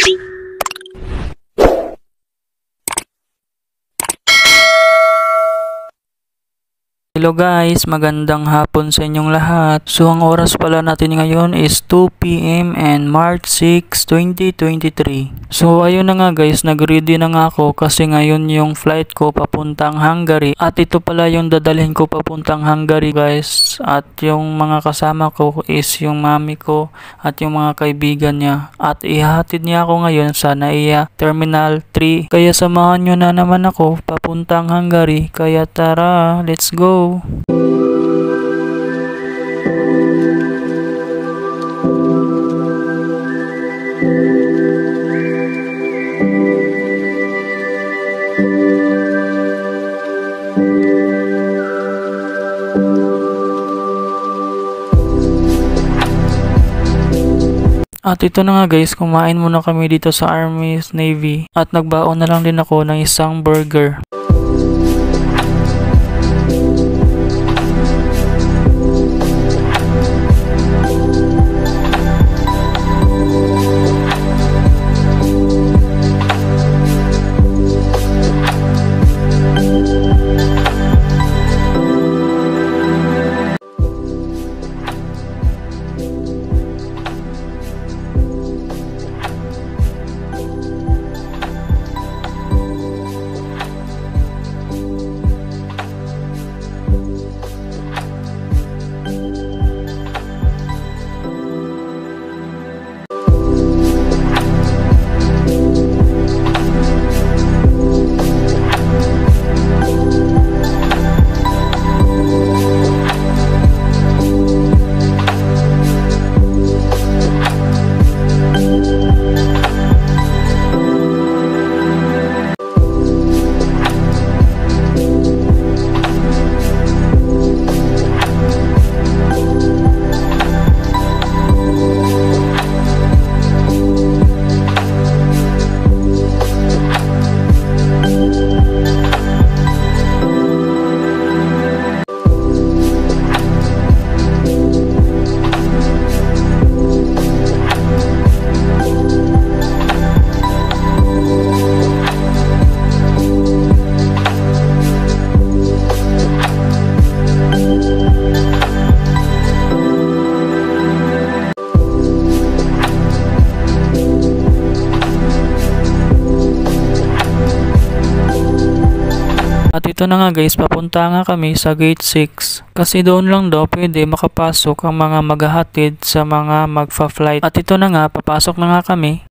Hello guys, magandang hapon sa inyong lahat. So ang oras pala natin ngayon is 2 PM and March 6, 2023. So ayun na nga guys, nag-ready na nga ako kasi ngayon yung flight ko papuntang Hungary. At ito pala yung dadalhin ko papuntang Hungary guys. At yung mga kasama ko is yung mami ko at yung mga kaibigan niya. At ihahatid niya ako ngayon sa NAIA Terminal 3. Kaya samahan nyo na naman ako papuntang Hungary. Kaya tara, let's go! At ito na nga guys, kumain muna kami dito sa Army's Navy at nagbaon na lang din ako ng isang burger. At ito na nga guys, papunta nga kami sa gate 6 kasi doon lang daw pwede makapasok ang mga maghahatid sa mga magfa-flight. At ito na nga, papasok na nga kami.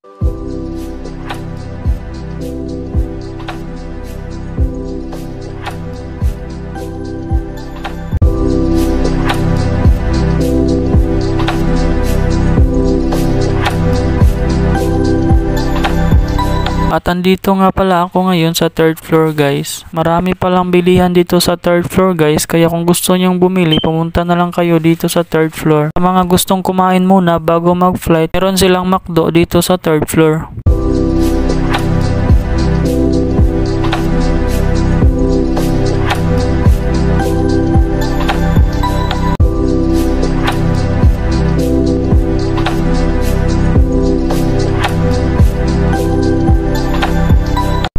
At andito nga pala ako ngayon sa 3rd floor guys. Marami palang bilihan dito sa 3rd floor guys. Kaya kung gusto nyong bumili, pumunta na lang kayo dito sa 3rd floor. Sa mga gustong kumain muna bago mag-flight, meron silang McDo dito sa 3rd floor.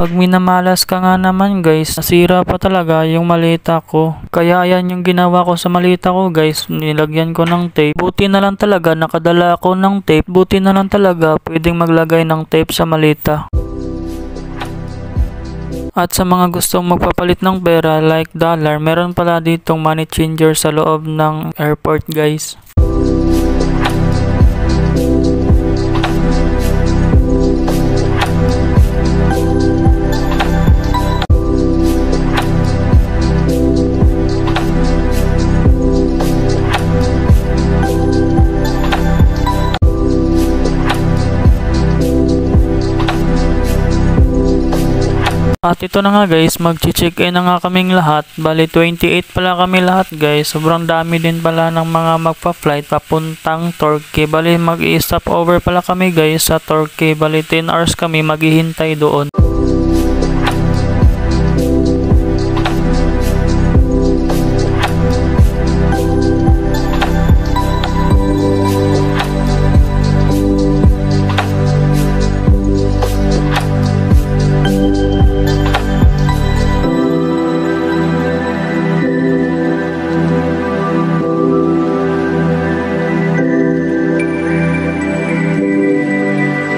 Pag minamalas ka nga naman guys, nasira pa talaga yung maleta ko. Kaya ayan yung ginawa ko sa maleta ko guys, nilagyan ko ng tape. Buti na lang talaga nakadala ako ng tape. Buti na lang talaga pwedeng maglagay ng tape sa maleta. At sa mga gustong magpapalit ng pera like dollar, meron pala ditong money changer sa loob ng airport guys. At ito na nga guys, mag-check-in na nga kaming lahat. Bali 28 pala kami lahat guys. Sobrang dami din pala ng mga magpa-flight papuntang Turkey. Bali mag-i-stop over pala kami guys sa Turkey. Bali 10 hours kami maghihintay doon.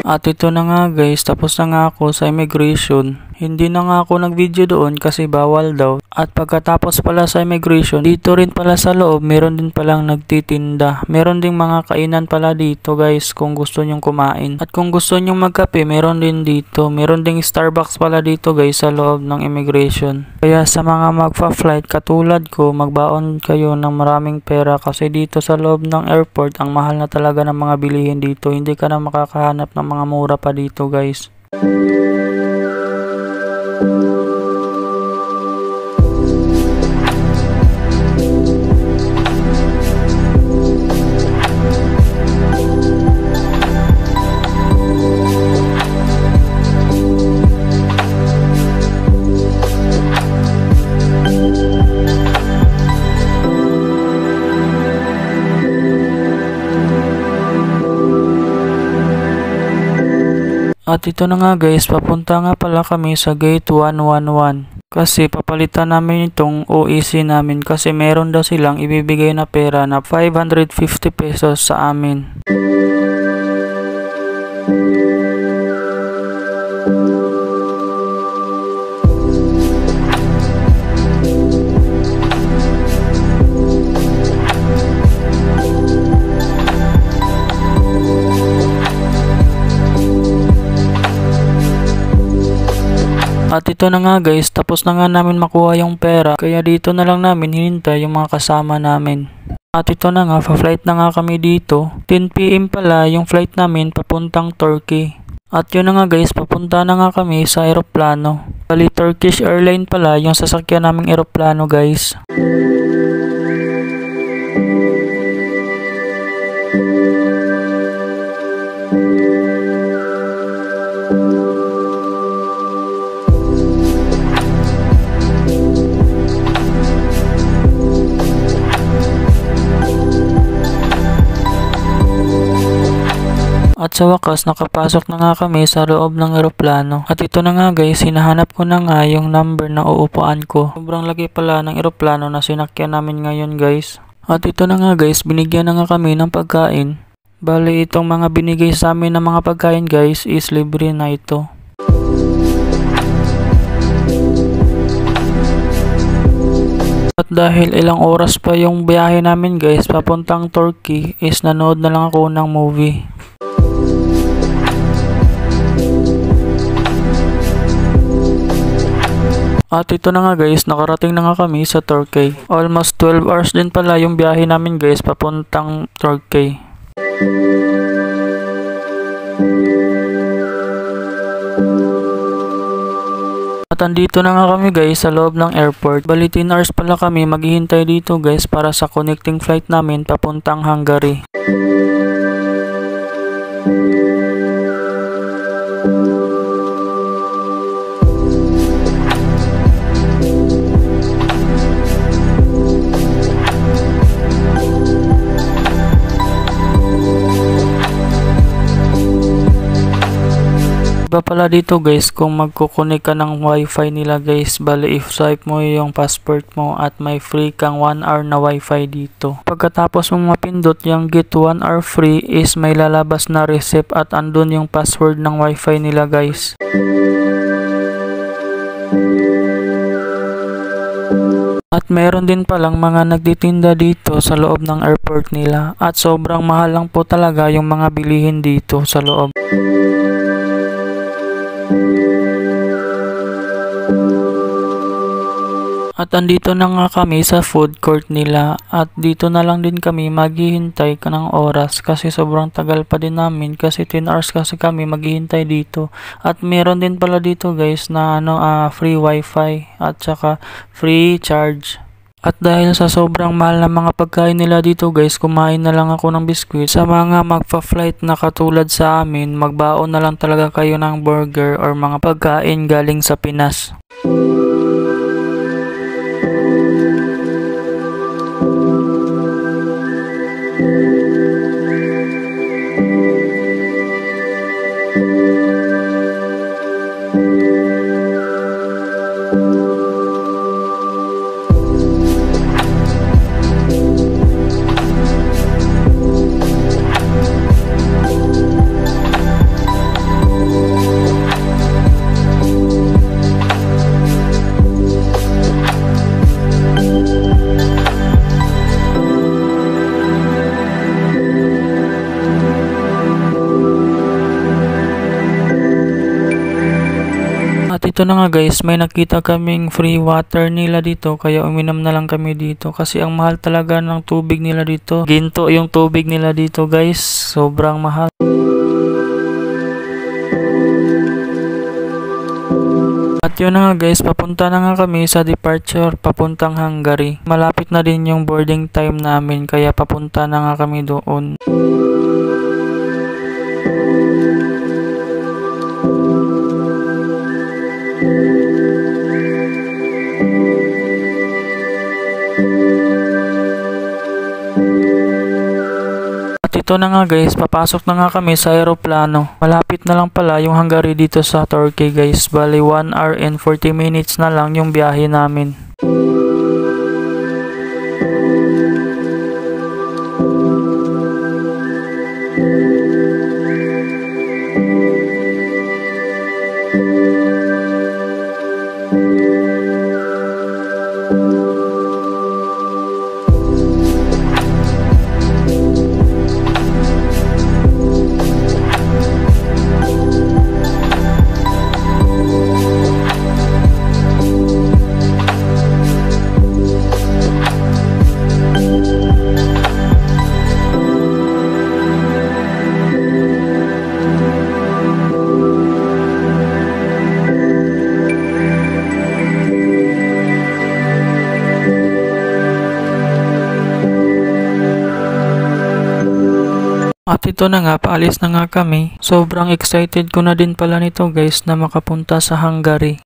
At ito na nga guys, tapos na nga ako sa immigration. Hindi na nga ako nag-video doon kasi bawal daw. At pagkatapos pala sa immigration, dito rin pala sa loob, meron din palang nagtitinda. Meron ding mga kainan pala dito guys kung gusto nyong kumain. At kung gusto nyong magkape, meron din dito. Meron ding Starbucks pala dito guys sa loob ng immigration. Kaya sa mga magpa-flight katulad ko, magbaon kayo ng maraming pera kasi dito sa loob ng airport, ang mahal na talaga ng mga bilihin dito. Hindi ka na makakahanap ng mga mura pa dito guys. At ito na nga guys, papunta nga pala kami sa gate 111. Kasi papalitan namin itong OEC namin kasi meron daw silang ibibigay na pera na 550 pesos sa amin. At ito na nga guys, tapos na nga namin makuha yung pera, kaya dito na lang namin hinintay yung mga kasama namin. At ito na nga, pa-flight na nga kami dito. 10 PM pala yung flight namin papuntang Turkey. At yun na nga guys, papunta na nga kami sa eroplano. Bali Turkish Airline pala yung sasakyan naming eroplano guys. At sa wakas, nakapasok na nga kami sa loob ng eroplano. At ito na nga guys, hinahanap ko na nga yung number na uupuan ko. Sobrang laki pala ng eroplano na sinakyan namin ngayon guys. At ito na nga guys, binigyan na nga kami ng pagkain. Bali itong mga binigay sa amin ng mga pagkain guys is libre na ito. At dahil ilang oras pa yung biyahe namin guys papuntang Turkey is nanood na lang ako ng movie. At ito na nga guys, nakarating na nga kami sa Turkey. Almost 12 hours din pala yung biyahe namin guys papuntang Turkey. At andito na nga kami guys sa loob ng airport. Bali 10 hours pala kami maghihintay dito guys para sa connecting flight namin papuntang Hungary. Iba pala dito guys kung magkukunik ka ng wifi nila guys, bali if swipe mo yung passport mo at may free kang 1 hour na wifi dito. Pagkatapos mong mapindot yung get 1 hour free is may lalabas na receipt at andun yung password ng wifi nila guys. At meron din palang mga nagtitinda dito sa loob ng airport nila at sobrang mahal lang po talaga yung mga bilihin dito sa loob. At andito na nga kami sa food court nila at dito na lang din kami maghihintay ng oras kasi sobrang tagal pa din namin kasi 10 hours kasi kami maghihintay dito. At meron din pala dito guys na free wifi at saka free charge. At dahil sa sobrang mahal na mga pagkain nila dito guys, kumain na lang ako ng biskwit. Sa mga magpa-flight na katulad sa amin, magbaon na lang talaga kayo ng burger or mga pagkain galing sa Pinas. ito na nga guys, may nakita kaming free water nila dito kaya uminom na lang kami dito kasi ang mahal talaga ng tubig nila dito. Ginto yung tubig nila dito guys, sobrang mahal. At yun na nga guys, papunta na nga kami sa departure papuntang Hungary. Malapit na din yung boarding time namin kaya papunta na nga kami doon. At ito na nga guys, papasok na nga kami sa aeroplano. Malapit na lang pala yung Hungary dito sa Turkey guys. Bali 1 hour and 40 minutes na lang yung biyahe namin. At ito na nga, paalis na nga kami. Sobrang excited ko na din pala nito guys na makapunta sa Hungary.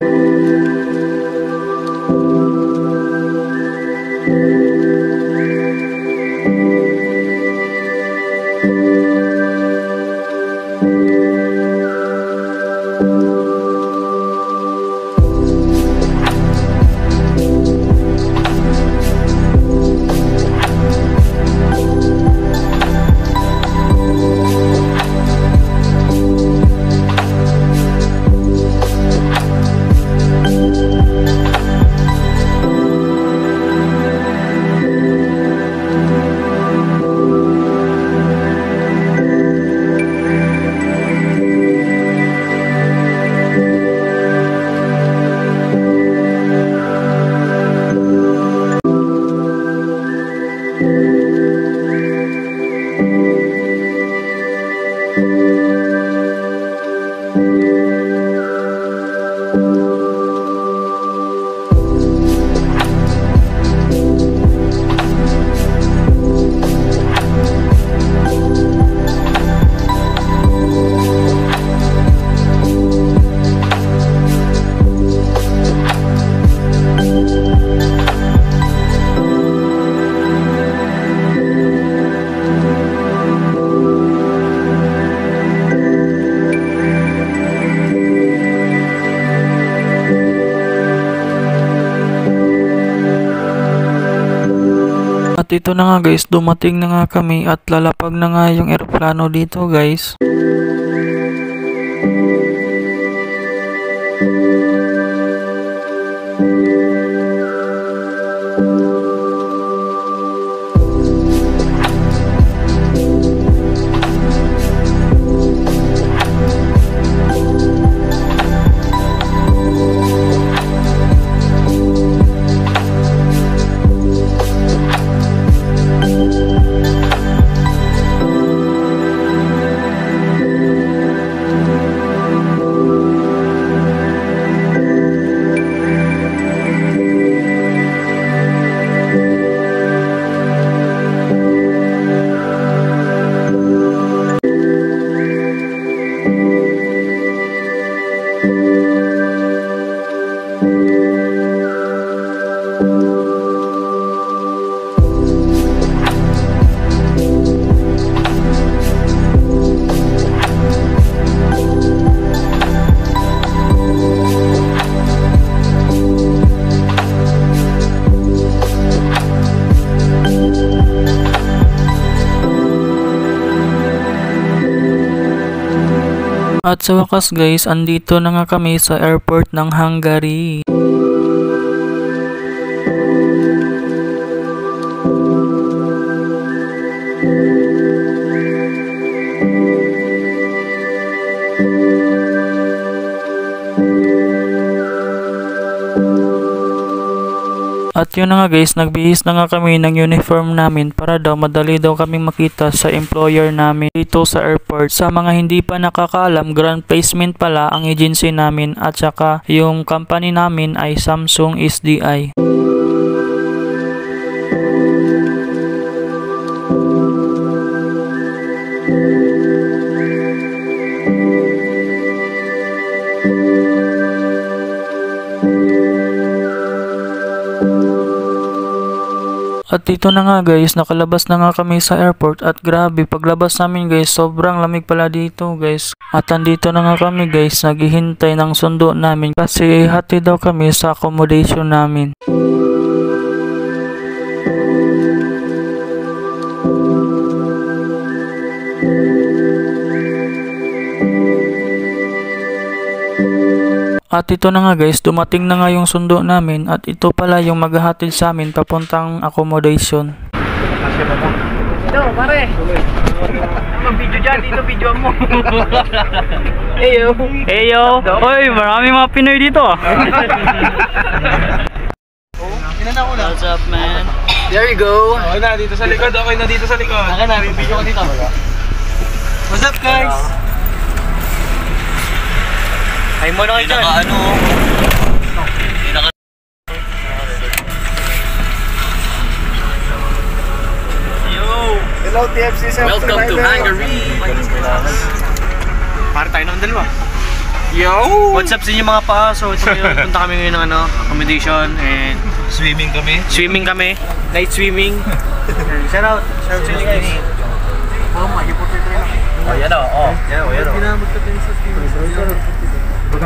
At ito na nga guys, dumating na nga kami at lalapag na nga yung eroplano dito guys. At sa wakas guys, andito na nga kami sa airport ng Hungary. yun na nga guys, nagbihis na nga kami ng uniform namin para daw madali daw kaming makita sa employer namin dito sa airport. Sa mga hindi pa nakakaalam, Grand Placement pala ang agency namin at saka yung company namin ay Samsung SDI. At dito na nga guys, nakalabas na nga kami sa airport at grabe, paglabas namin guys, sobrang lamig pala dito guys. At andito na nga kami guys, naghihintay ng sundo namin kasi hati daw kami sa accommodation namin. At ito na nga guys, dumating na nga yung sundo namin at ito pala yung maghahatid sa amin papuntang accommodation. Ito pare, mag-video dyan, dito video mo. Heyo. Heyo! Hoy, marami mga Pinoy dito ah. What's up man? There you go. Okay na, dito sa likod. Okay na dito sa likod. Okay na, video ko dito. What's up guys? Ay mo na kayo dyan. Hello TFC Welcome to Hungary. Para tayo ng dalawa. Yo! What's up sa inyo mga pa? So ito ngayon, punta kami ngayon ng accommodation and Swimming kami. swimming kami. Night swimming. Shout out sa inyo guys. Oh, yan o. Oh, yan o. Yan o. At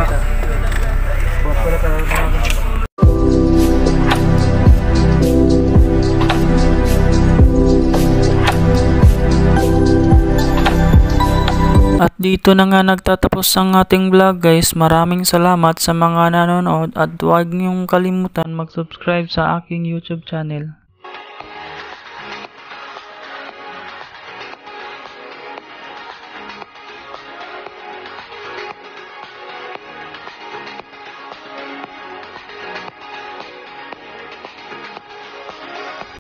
dito na nga nagtatapos ang ating vlog guys. Maraming salamat sa mga nanonood at huwag niyong kalimutan mag-subscribe sa aking YouTube channel.